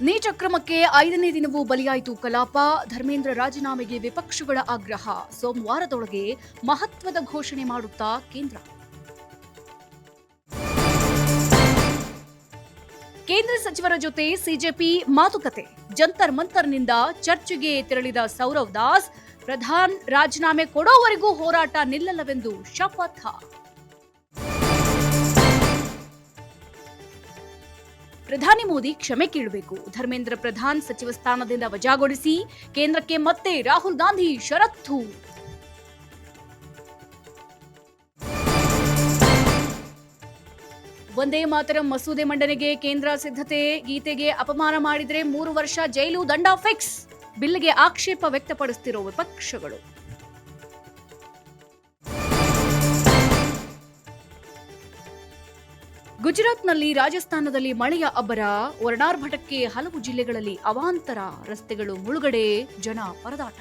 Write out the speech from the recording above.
ನೀಚ ಕ್ರಮಕ್ಕೆ 5ನೇ ದಿನವೂ ಬಲಿಯಾಯಿತು ಕಲಾಪ. ಧರ್ಮೇಂದ್ರ ರಾಜೀನಾಮೆಗೆ ವಿಪಕ್ಷಗಳ ಆಗ್ರಹ. ಸೋಮವಾರದೊಳಗೆ ಮಹತ್ವದ ಘೋಷಣೆ ಮಾಡುತ್ತಾ ಕೇಂದ್ರ. ಕೇಂದ್ರ ಸಚಿವರ ಜೊತೆ ಸಿಜೆಪಿ ಮಾತುಕತೆ. ಜಂತರ್ ಮಂತರ್ನಿಂದ ಚರ್ಚೆಗೆ ತೆರಳಿದ ಸೌರವ್ ದಾಸ್, ಪ್ರಧಾನ್ ರಾಜೀನಾಮೆ ಕೊಡೋವರೆಗೂ ಹೋರಾಟ ನಿಲ್ಲಲ್ಲವೆಂದು ಶಪಥ. ಪ್ರಧಾನಿ ಮೋದಿ ಕ್ಷಮೆ ಕೇಳಬೇಕು. ಧರ್ಮೇಂದ್ರ ಪ್ರಧಾನ್ ಸಚಿವ ಸ್ಥಾನದಿಂದ ವಜಾಗೊಳಿಸಿ. ಕೇಂದ್ರಕ್ಕೆ ಮತ್ತೆ ರಾಹುಲ್ ಗಾಂಧಿ ಷರತ್ತು. ವಂದೇ ಮಾತರಂ ಮಸೂದೆ ಮಂಡನೆಗೆ ಕೇಂದ್ರ ಸಿದ್ಧತೆ. ಗೀತೆಗೆ ಅಪಮಾನ ಮಾಡಿದರೆ 3 ವರ್ಷ ಜೈಲು, ದಂಡ ಫಿಕ್ಸ್. ಬಿಲ್ಗೆ ಆಕ್ಷೇಪ ವ್ಯಕ್ತಪಡಿಸುತ್ತಿರೋ ವಿಪಕ್ಷಗಳು. ಗುಜರಾತ್ನಲ್ಲಿ ರಾಜಸ್ಥಾನದಲ್ಲಿ ಮಳೆಯ ಅಬ್ಬರ. ವರುಣಾರ್ಭಟಕ್ಕೆ ಹಲವು ಜಿಲ್ಲೆಗಳಲ್ಲಿ ಅವಾಂತರ. ರಸ್ತೆಗಳು ಮುಳುಗಡೆ, ಜನ ಪರದಾಟ.